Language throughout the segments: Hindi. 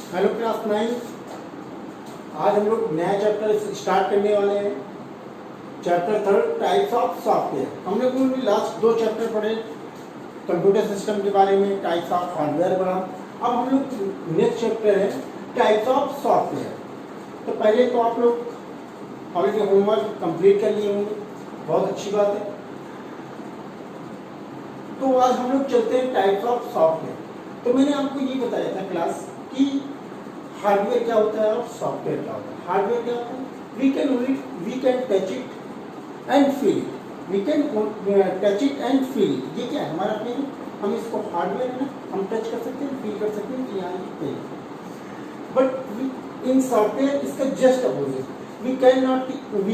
Hello class 9। आज हम लोग नया चैप्टर स्टार्ट करने वाले हैं। Chapter 3 types of software. हम लोग ने लास्ट 2 चैप्टर पढ़े कंप्यूटर सिस्टम के बारे में, टाइप्स ऑफ हार्डवेयर पढ़ा। अब हम लोग नेक्स्ट चैप्टर है टाइप्स ऑफ सॉफ्टवेयर। तो पहले तो आप लोग ऑलरेडी होमवर्क कंप्लीट कर लिए होंगे, बहुत अच्छी बात है। तो आज हम लोग चलते हैं टाइप्स ऑफ सॉफ्टवेयर। तो मैंने आपको ये बताया था क्लास कि हार्डवेयर क्या होता है और सॉफ्टवेयर क्या होता है। हार्डवेयर क्या होता है? We can touch it and feel it. We can touch it and feel it. ये क्या है? हमारा अपने हम इसको हार्डवेयर है ना, हम टच कर सकते हैं, फील कर सकते हैं कि यहाँ ये है। बट इन सॉफ्टवेयर इसका just opposite, we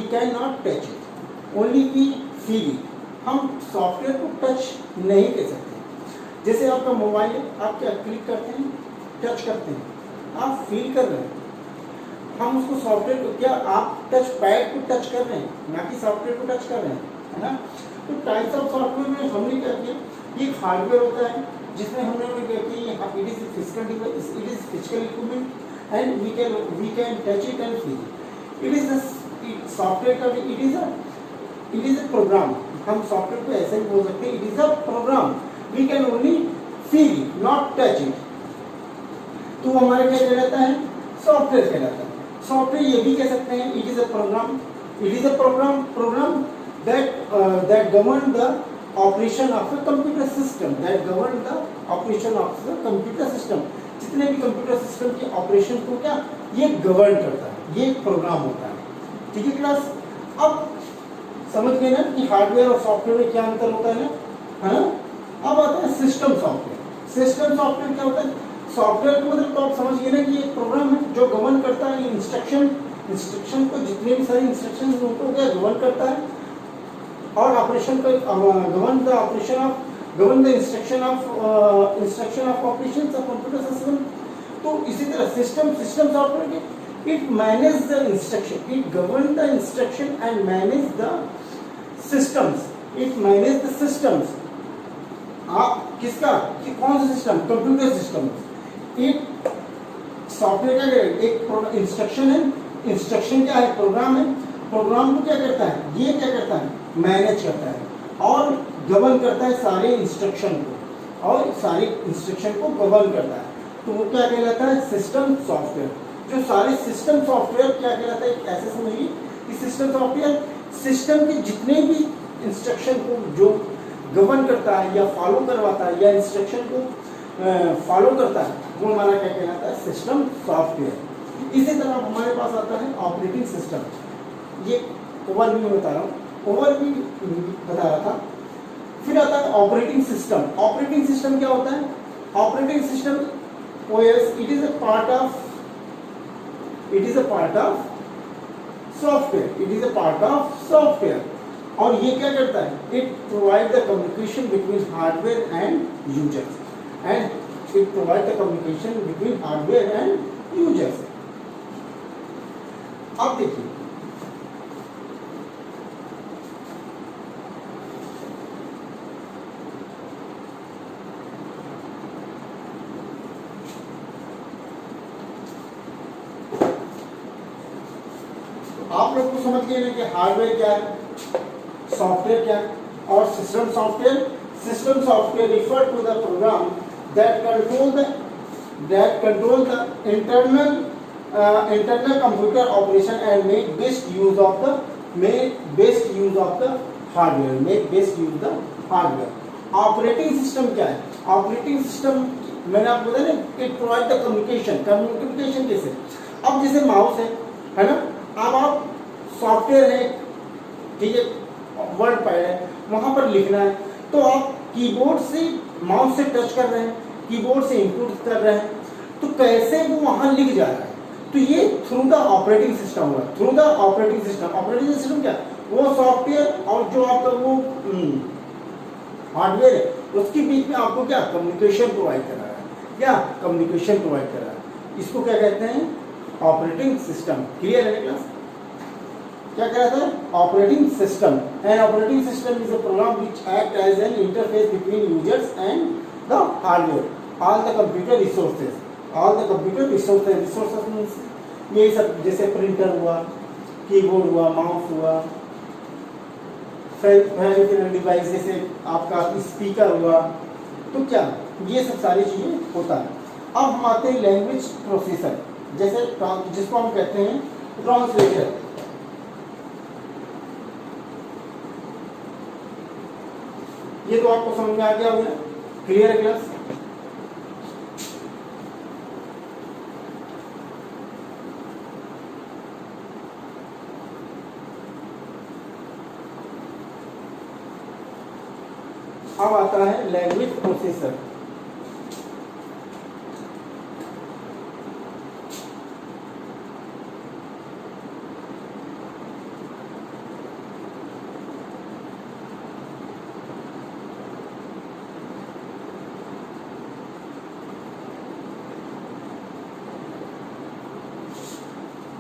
can not touch it, only we feel it. हम सॉफ्टवेयर को टच नहीं कर सकते। जैसे आपका मोबाइल है, आप क्या क्लिक करते हैं, टच करते हैं, आप फील कर रहे हैं। हम उसको सॉफ्टवेयर को, क्या आप टच पैड को टच कर रहे हैं, ना कि सॉफ्टवेयर को टच कर रहे हैं, है ना। तो टाइप्स ऑफ सॉफ्टवेयर में हमने क्या किया, ये हार्डवेयर होता है जिसमें हमने क्या किया, it is physical device, it is physical equipment and we can touch it and feel it. Is software का इट इज अ प्रोग्राम। हम सॉफ्टवेयर को ऐसे ही बोल सकते हैं, it is a program, we can only feel not touch it. तो हमारे क्या कहलाता है? सॉफ्टवेयर कहलाता है। सॉफ्टवेयर ये भी कह सकते हैं, it is a program, program that govern the operation of a computer system, जितने भी कंप्यूटर सिस्टम के ऑपरेशन को क्या ये गवर्न करता है, ये प्रोग्राम होता है। ठीक है क्लास, अब समझ गए ना कि हार्डवेयर और सॉफ्टवेयर में क्या अंतर होता है ना। अब आता है सिस्टम सॉफ्टवेयर। सिस्टम सॉफ्टवेयर क्या होता है? सॉफ्टवेयर का मतलब तो आप समझ गए ना कि एक प्रोग्राम है जो गवर्न करता है इंस्ट्रक्शन को, जितने भी सारे इंस्ट्रक्शन उनको क्या गवर्न करता है, और ऑपरेशन को govern the instruction of operations of computer system. तो इसी तरह सिस्टम सॉफ्टवेयर के it manage the instruction, it govern the instruction and manage the systems, it manage the systems. आप किसका कि कौन सा सिस्टम? Computer system. एक सॉफ्टवेयर का एक इंस्ट्रक्शन है, इंस्ट्रक्शन क्या है? प्रोग्राम है। प्रोग्राम को क्या करता है? ये क्या करता है? मैनेज करता है और गवर्न करता है सारे इंस्ट्रक्शन को, और सारे इंस्ट्रक्शन को गवर्न करता है। तो वो क्या कहलाता है? System software. जो सारे सिस्टम सॉफ्टवेयर क्या कहलाता है? ऐसे समझिए कि सिस्टम सॉफ्टवेयर सिस्टम के जितने भी इंस्ट्रक्शन को जो गवर्न करता है या फॉलो करवाता है या इंस्ट्रक्शन को फॉलो करता है, वो हमारा क्या कहलाता है? System software. इसी तरह हमारे पास आता है ऑपरेटिंग सिस्टम। ये ओवरव्यू बता रहा हूँ, बता रहा था। फिर आता है ऑपरेटिंग सिस्टम। ऑपरेटिंग सिस्टम क्या होता है? Operating system OS, it is a part of software. और ये क्या करता है? It provide the communication between hardware and users, अब देखिए, आप लोग को समझ गए ना कि हार्डवेयर क्या है, सॉफ्टवेयर क्या है, और system software refer to the program that control the internal computer operation and make best use of the hardware. Operating system क्या है? ऑपरेटिंग सिस्टम मैंने आपको बताया ना, इट प्रोवाइड द कम्युनिकेशन कैसे? अब जैसे माउस है ना, अब आप सॉफ्टवेयर है, ठीक है, वर्ड पैड है, वहां पर लिखना है, तो आप कीबोर्ड से माउस से टच कर रहे हैं, कीबोर्ड से इनपुट कर रहे हैं, तो कैसे वो वहां लिख जा रहा है? तो ये थ्रू द ऑपरेटिंग सिस्टम होगा, through the operating system. Operating system क्या? वो सॉफ्टवेयर और जो आपका वो हार्डवेयर है, उसके बीच में आपको क्या कम्युनिकेशन प्रोवाइड कर रहा है, इसको क्या कहते हैं? Operating system. क्लियर है क्लास? क्या कहता है? Operating system. An operating system is a program which act as an interface between users and the hardware, all the computer resources. All the computer resources means ये सब, जैसे प्रिंटर हुआ, कीबोर्ड हुआ, माउस हुआ, डिवाइस जैसे आपका स्पीकर हुआ, तो क्या ये सब सारी चीजें होता है। अब हम आते हैं लैंग्वेज प्रोसेसर, जैसे जिसको हम कहते हैं ट्रांसलेटर। ये तो आपको समझ में आ गया होगा, क्लियर है क्लास? अब आता है लैंग्वेज प्रोसेसर।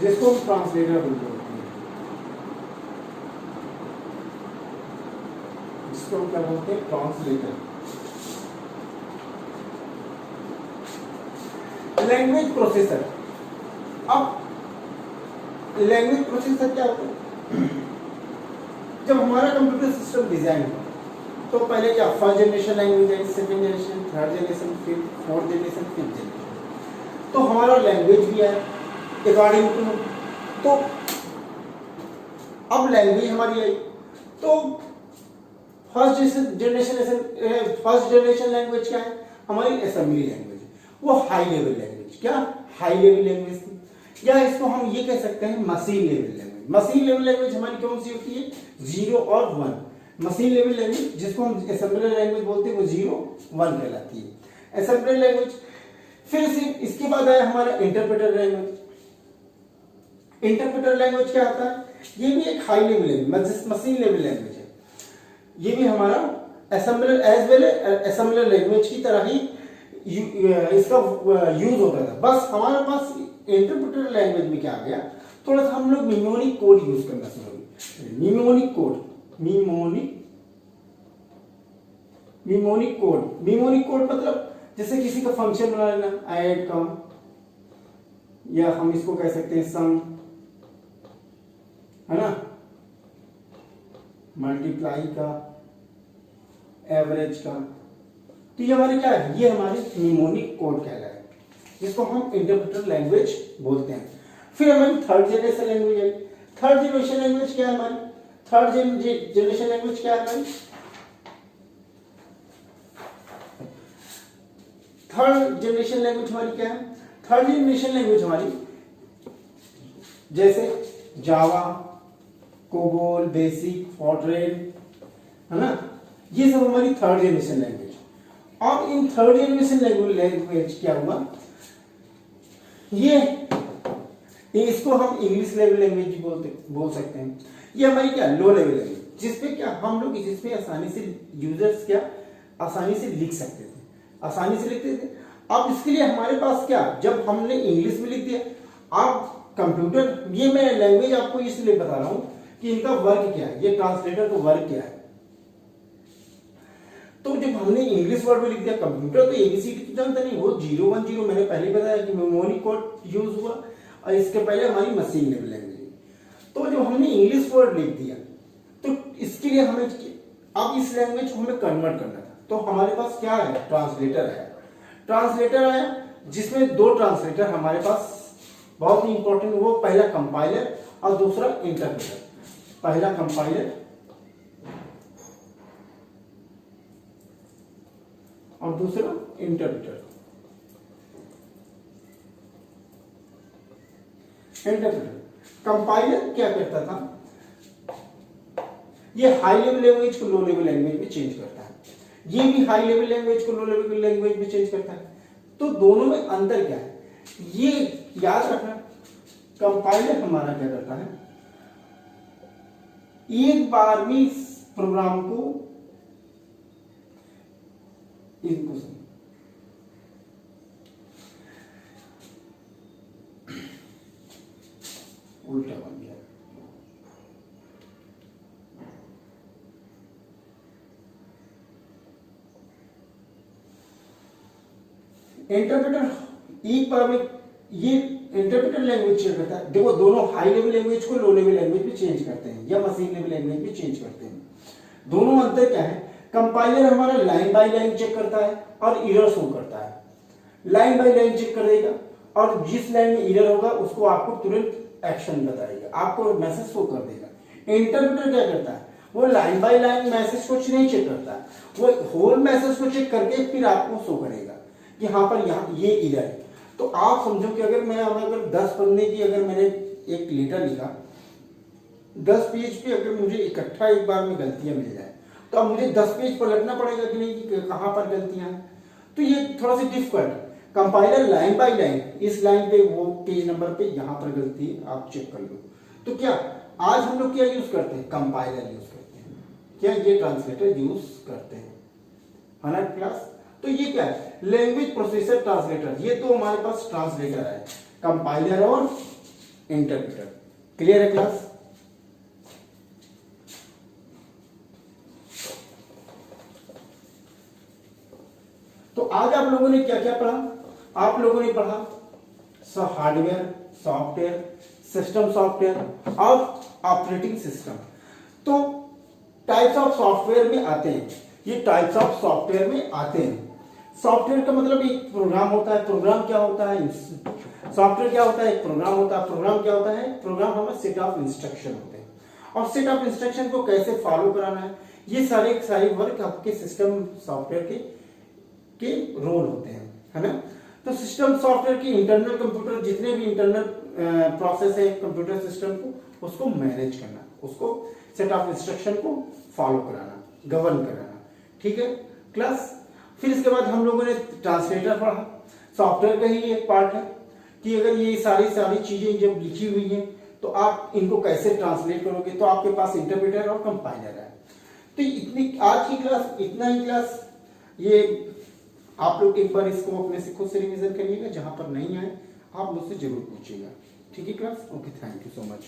जिसको हम ट्रांसलेटर बोलते हैं, जिसको हम क्या बोलते हैं, ट्रांसलेटर। Language processor. अब लैंग्वेज प्रोसेसर क्या होता है? जब हमारा कंप्यूटर सिस्टम डिजाइन हुआ तो पहले क्या फर्स्ट जनरेशन लैंग्वेज है, second generation, third generation, fifth, fourth generation, fifth generation. तो हमारा लैंग्वेज भी है अकॉर्डिंग टू, तो अब लैंग्वेज हमारी आई तो फर्स्ट जनरेशन लैंग्वेज क्या है? हमारी असेंबली लैंग्वेज, वो हाई लेवल लैंग्वेज। क्या हाई लेवल लैंग्वेज थी, या इसको हम ये कह सकते हैं machine level language. Machine level language हमारी कौन सी होती है? 0 और 1। मशीन लेवल लैंग्वेज जिसको हम असेंबली लैंग्वेज बोलते हैं वो 0 1 कहलाती है, असेंबली लैंग्वेज। फिर इसके बाद आया हमारा इंटरप्रेटर लैंग्वेज। इंटरप्रेटर लैंग्वेज क्या आता है? ये भी एक high level language, machine level language है। ये भी हमारा assembler as well assembler language की तरह ही इसका यूज होता था। बस हमारे पास इंटरप्रेटर लैंग्वेज में क्या आ गया, थोड़ा सा हम लोग निमोनिक कोड यूज करना शुरू हो गए। निमोनिक कोड, निमोनिक कोड मतलब जैसे किसी का फंक्शन बना लेना, ऐड का, या हम इसको कह सकते हैं सम, है ना, मल्टीप्लाई का, एवरेज का। तो ये हमारे क्या है? ये हमारे निमोनिक कोड कहलाए, जिसको हम इंटरप्रेटर लैंग्वेज बोलते हैं। फिर हमारी थर्ड जनरेशन लैंग्वेज है। थर्ड जनरेशन लैंग्वेज क्या है हमारी? थर्ड जनरेशन लैंग्वेज क्या है हमारी? थर्ड जनरेशन लैंग्वेज हमारी क्या है? थर्ड जनरेशन लैंग्वेज हमारी जैसे जावा, कोबोल, बेसिक, फॉर्ट्रेन, है ना, ये सब हमारी थर्ड जनरेशन लैंग्वेज। और इन थर्ड जनरेशन लैंग्वेज क्या हुआ, ये इसको हम इंग्लिश लेवल लैंग्वेज भी बोल सकते हैं। ये हमारी क्या लो लेवल लैंग्वेज, जिसपे क्या हम लोग जिसपे आसानी से यूजर्स क्या आसानी से लिख सकते थे, आसानी से लिखते थे। अब इसके लिए हमारे पास क्या, जब हमने इंग्लिश में लिख दिया, अब कंप्यूटर, ये मैं लैंग्वेज आपको इसलिए बता रहा हूं कि इनका वर्क क्या है, ये ट्रांसलेटर का वर्क क्या है। तो जब हमने इंग्लिश वर्ड में लिख दिया, कंप्यूटर तो एबीसीडी तो जानता नहीं, वो 0 1 0 मैंने पहले बताया कि मेमोनिक कोड यूज हुआ, और इसके पहले हमारी मशीन लेवल लैंग्वेज। तो जब हमने इंग्लिश वर्ड लिख दिया तो इसके लिए हमें अब इस लैंग्वेज को हमें कन्वर्ट करना था। तो हमारे पास क्या है? ट्रांसलेटर है। ट्रांसलेटर आया, जिसमें दो ट्रांसलेटर हमारे पास बहुत ही इंपॉर्टेंट, वो पहला कंपाइलर और दूसरा इंटरप्रेटर। पहला कंपाइलर और दूसरा इंटरप्रेटर। कंपाइलर क्या करता था, ये हाई लेवल लैंग्वेज को लो लेवल लैंग्वेज में चेंज करता है, ये भी हाई लेवल लैंग्वेज को लो लेवल लैंग्वेज में चेंज करता है। तो दोनों में अंतर क्या है, ये याद रखना। कंपाइलर हमारा क्या करता है, एक बार में इस प्रोग्राम को उल्टा बन गया। इंटरप्रेटर एक बार में ये इंटरप्रेटर लैंग्वेज चेक करता है। देखो दोनों हाई लेवल लैंग्वेज को लो लेवल लैंग्वेज में चेंज करते हैं या मशीन लेवल लैंग्वेज में चेंज करते हैं। दोनों अंतर क्या है? कंपाइलर हमारा लाइन बाय लाइन चेक करता है और एरर शो करता है। लाइन बाय लाइन चेक कर देगा और जिस लाइन में एरर होगा उसको आपको तुरंत एक्शन बताएगा, आपको मैसेज शो कर देगा। इंटरप्रेटर क्या करता है? वो लाइन बाय लाइन मैसेज को नहीं चेक करता, वो होल मैसेज को चेक करके फिर आपको शो करेगा कि हाँ पर यहाँ ये एरर है। तो आप समझो कि अगर 10 पन्ने की अगर मैंने एक लेटर लिखा, 10 पेज पे अगर मुझे इकट्ठा एक बार में गलतियां मिल जाए तो अब मुझे 10 पेज पलटना पड़ेगा कि नहीं कि कहाँ पर गलतियां हैं। तो ये थोड़ा सा डिफिकल्ट है। कंपाइलर लाइन बाय लाइन, इस लाइन पे वो पेज नंबर पे यहाँ पर गलती है आप चेक कर लो। तो क्या आज हम लोग क्या यूज करते हैं? कंपाइलर यूज करते हैं। क्या ये ट्रांसलेटर यूज करते हैं, है ना क्लास? तो ये क्या है? Language processor translator. ये तो हमारे पास ट्रांसलेटर है, कंपाइलर और इंटरप्रेटर। क्लियर है क्लास? तो आज आप लोगों ने क्या क्या पढ़ा? आप लोगों ने पढ़ा हार्डवेयर, सॉफ्टवेयर, सिस्टम सॉफ्टवेयर और ऑपरेटिंग सिस्टम। तो टाइप्स ऑफ सॉफ्टवेयर में आते हैं, ये टाइप्स ऑफ सॉफ्टवेयर में आते हैं। सॉफ्टवेयर का मतलब एक प्रोग्राम होता है। प्रोग्राम क्या होता है? सॉफ्टवेयर क्या होता है? एक प्रोग्राम होता है। प्रोग्राम क्या होता है? प्रोग्राम हमें सेट ऑफ इंस्ट्रक्शन होते हैं और सेट ऑफ इंस्ट्रक्शन को कैसे फॉलो कराना है, ये सारे वर्क आपके सिस्टम सॉफ्टवेयर के रोल होते हैं, है ना? तो सिस्टम सॉफ्टवेयर की इंटरनल कंप्यूटर, जितने भी इंटरनल प्रोसेस है कंप्यूटर सिस्टम को, उसको मैनेज करना, उसको सेट ऑफ इंस्ट्रक्शन को फॉलो कराना, गवर्न कराना। ठीक है क्लास? फिर इसके बाद हम लोगों ने ट्रांसलेटर पढ़ा। सॉफ्टवेयर का ही एक पार्ट है कि अगर ये सारी चीजें जब लिखी हुई हैं तो आप इनको कैसे ट्रांसलेट करोगे। तो आपके पास इंटरप्रेटर और कंपाइलर है। तो इतनी आज की क्लास, इतना ही क्लास। ये आप लोग एक बार इसको अपने से खुद से रिवीजन करिएगा, जहां पर नहीं आए आप मुझसे जरूर पूछिएगा। ठीक है class? Okay, thank you so much.